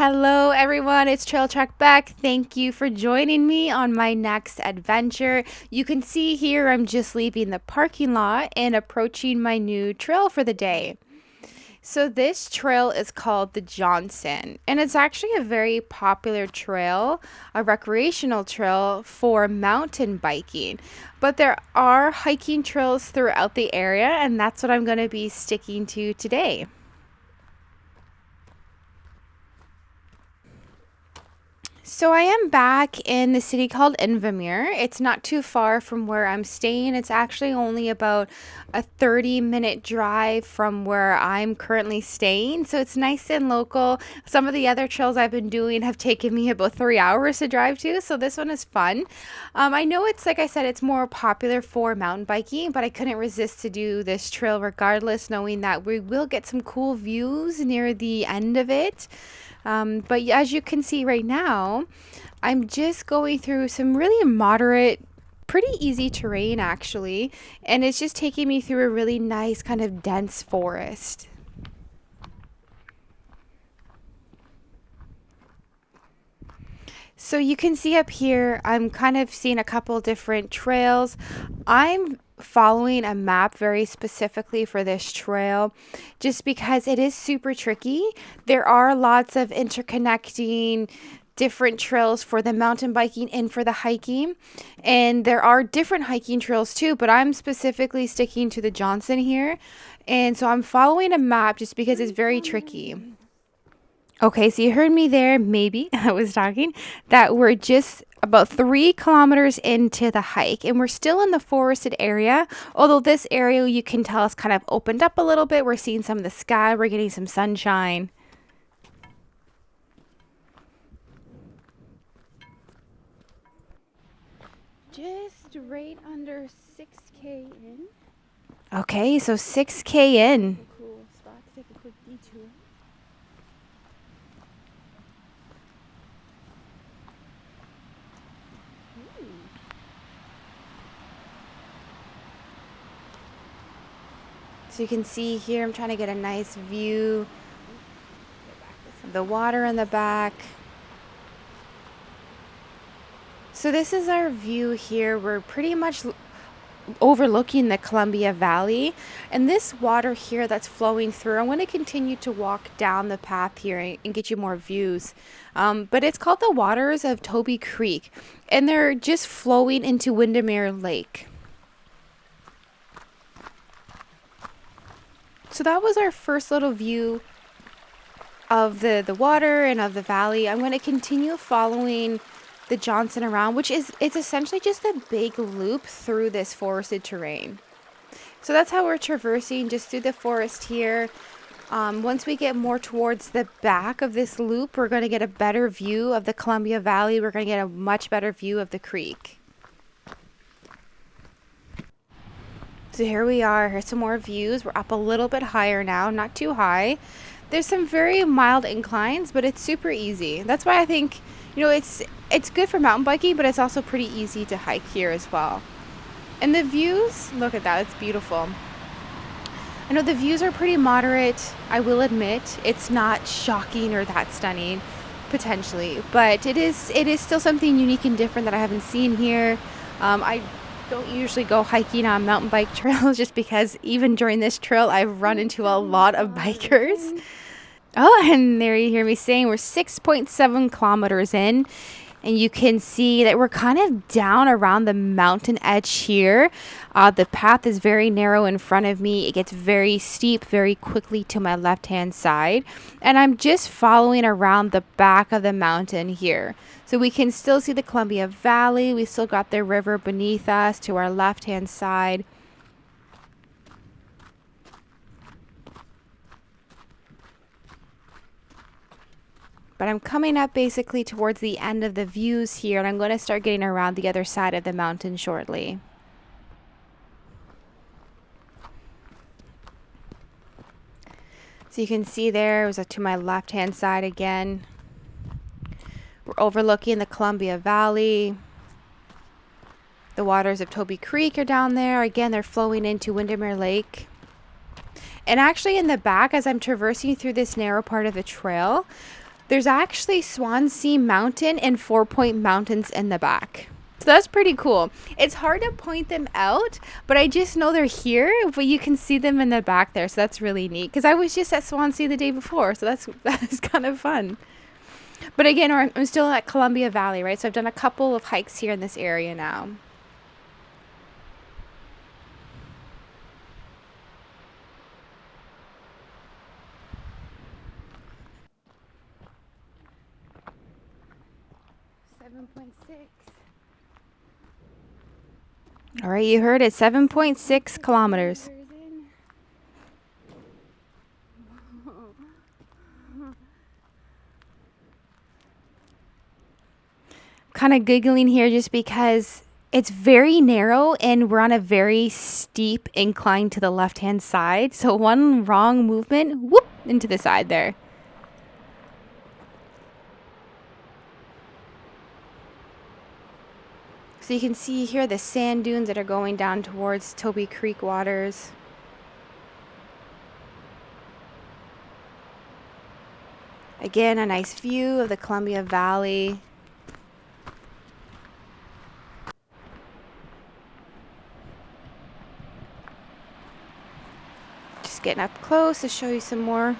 Hello everyone, it's TrailTrekBeck. Thank you for joining me on my next adventure. You can see here I'm just leaving the parking lot and approaching my new trail for the day. So this trail is called the Johnson, and it's actually a very popular trail, a recreational trail for mountain biking. But there are hiking trails throughout the area, and that's what I'm going to be sticking to today. So I am back in the city called Invermere. It's not too far from where I'm staying. It's actually only about a 30-minute drive from where I'm currently staying. So it's nice and local. Some of the other trails I've been doing have taken me about 3 hours to drive to. So this one is fun. I know it's, like I said, it's more popular for mountain biking, but I couldn't resist to do this trail regardless, knowing that we will get some cool views near the end of it. But as you can see right now, I'm just going through some really moderate, pretty easy terrain actually, and it's just taking me through a really nice kind of dense forest. So you can see up here, I'm kind of seeing a couple different trails. I'm following a map very specifically for this trail just because it is super tricky. There are lots of interconnecting different trails for the mountain biking and for the hiking, and there are different hiking trails too, but I'm specifically sticking to the Johnson here, and so I'm following a map just because it's very tricky. Okay, so you heard me there, maybe I was talking, that we're just about 3 kilometers into the hike and we're still in the forested area. Although this area you can tell is kind of opened up a little bit. We're seeing some of the sky, we're getting some sunshine. Just right under 6K in. Okay, so 6K in. Cool spot to take a quick detour. So you can see here, I'm trying to get a nice view of the water in the back. So this is our view here. We're pretty much overlooking the Columbia Valley, and this water here that's flowing through, I'm going to continue to walk down the path here and get you more views, but it's called the waters of Toby Creek, and they're just flowing into Windermere Lake. So that was our first little view of the water and of the valley. I'm going to continue following the Johnson around, which is, it's essentially just a big loop through this forested terrain. So that's how we're traversing, just through the forest here. Once we get more towards the back of this loop, we're going to get a better view of the Columbia Valley. We're going to get a much better view of the creek. So here we are. Here's some more views. We're up a little bit higher now, not too high. There's some very mild inclines, but it's super easy. That's why I think, you know, it's good for mountain biking, but it's also pretty easy to hike here as well. And the views, look at that, it's beautiful. I know the views are pretty moderate, I will admit. It's not shocking or that stunning, potentially, but it is still something unique and different that I haven't seen here. I don't usually go hiking on mountain bike trails just because even during this trail I've run into a lot of bikers. Oh, and there you hear me saying we're 6.7 kilometers in, and you can see that we're kind of down around the mountain edge here. The path is very narrow in front of me. It gets very steep very quickly to my left hand side, and I'm just following around the back of the mountain here. So we can still see the Columbia Valley. We still got the river beneath us to our left hand side. But I'm coming up basically towards the end of the views here, and I'm going to start getting around the other side of the mountain shortly. So you can see there, it was to my left hand side again. We're overlooking the Columbia Valley. The waters of Toby Creek are down there. Again, they're flowing into Windermere Lake. And actually in the back, as I'm traversing through this narrow part of the trail, There's actually Swansea Mountain and 4-Point Mountains in the back. So that's pretty cool. It's hard to point them out, but I just know they're here, but you can see them in the back there. So that's really neat because I was just at Swansea the day before. So that's kind of fun. But again, I'm still at Columbia Valley, right? So I've done a couple of hikes here in this area now. All right, you heard it, 7.6 kilometers. Kind of giggling here just because it's very narrow and we're on a very steep incline to the left-hand side. So one wrong movement, whoop, into the side there. So you can see here the sand dunes that are going down towards Toby Creek waters. Again, a nice view of the Columbia Valley. Just getting up close to show you some more.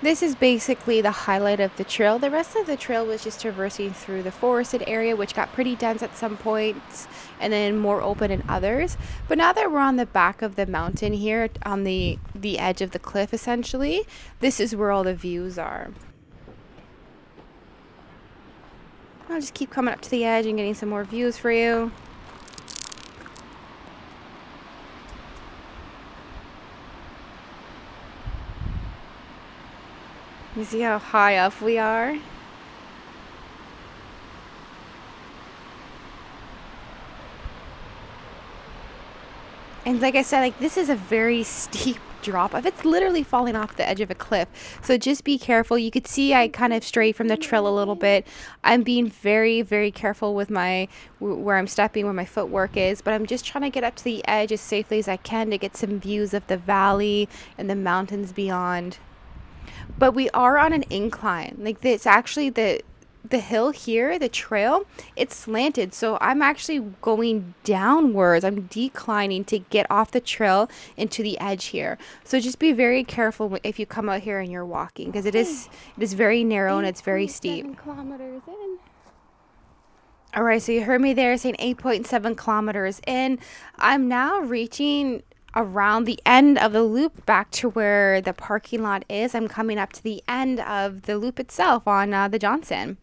This is basically the highlight of the trail. The rest of the trail was just traversing through the forested area, which got pretty dense at some points and then more open in others. But now that we're on the back of the mountain here, on the edge of the cliff essentially, this is where all the views are. I'll just keep coming up to the edge and getting some more views for you. You see how high up we are? And like I said, like this is a very steep drop off. It's literally falling off the edge of a cliff. So just be careful. You could see I kind of strayed from the trail a little bit. I'm being very, very careful with where I'm stepping, where my footwork is, but I'm just trying to get up to the edge as safely as I can to get some views of the valley and the mountains beyond. But we are on an incline. Like it's actually the hill here, the trail, it's slanted. So I'm actually going downwards. I'm declining to get off the trail into the edge here. So just be very careful if you come out here and you're walking because it is very narrow and it's very steep. Kilometers in. All right, so you heard me there saying 8.7 kilometers in. I'm now reaching around the end of the loop back to where the parking lot is. I'm coming up to the end of the loop itself on the Johnson.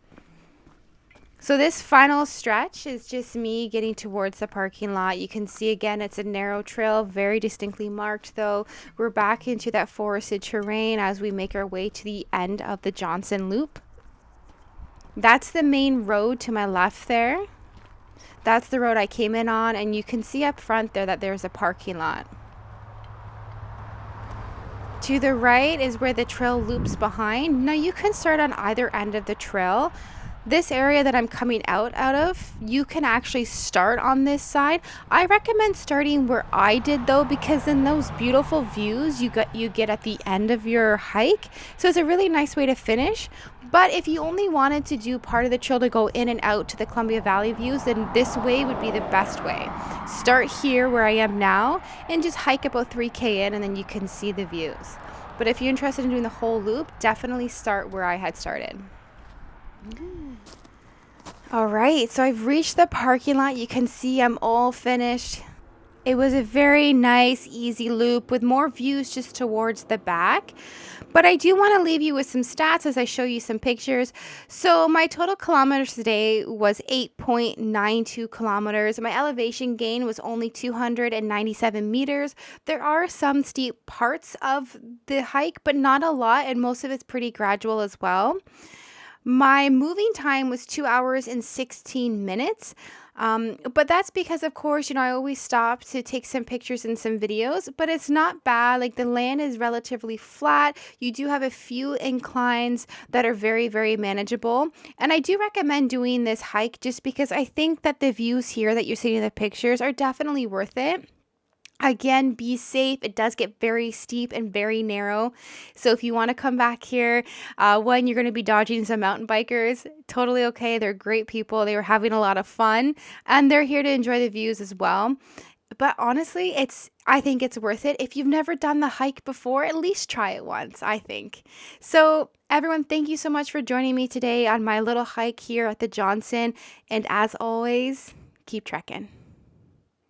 So this final stretch is just me getting towards the parking lot. You can see again it's a narrow trail, very distinctly marked though. We're back into that forested terrain as we make our way to the end of the Johnson loop. That's the main road to my left there. That's the road I came in on, and you can see up front there that there's a parking lot. To the right is where the trail loops behind. Now you can start on either end of the trail. This area that I'm coming out of, you can actually start on this side. I recommend starting where I did though, because in those beautiful views you get at the end of your hike. So it's a really nice way to finish. But if you only wanted to do part of the trail to go in and out to the Columbia Valley views, then this way would be the best way. Start here where I am now and just hike about 3K in, and then you can see the views. But if you're interested in doing the whole loop, definitely start where I had started. All right, so I've reached the parking lot. You can see I'm all finished. It was a very nice, easy loop with more views just towards the back. But I do want to leave you with some stats as I show you some pictures. So my total kilometers today was 8.92 kilometers. My elevation gain was only 297 meters. There are some steep parts of the hike, but not a lot, and most of it's pretty gradual as well. My moving time was 2 hours and 16 minutes. But that's because, of course, I always stop to take some pictures and some videos, but it's not bad. Like the land is relatively flat. You do have a few inclines that are very, very manageable. And I do recommend doing this hike just because I think that the views here that you're seeing in the pictures are definitely worth it. Again, be safe. It does get very steep and very narrow. So if you want to come back here, one, you're going to be dodging some mountain bikers. Totally okay. They're great people. They were having a lot of fun, and they're here to enjoy the views as well. But honestly, I think it's worth it. If you've never done the hike before, at least try it once, I think. So everyone, thank you so much for joining me today on my little hike here at the Johnson. And as always, keep trekking.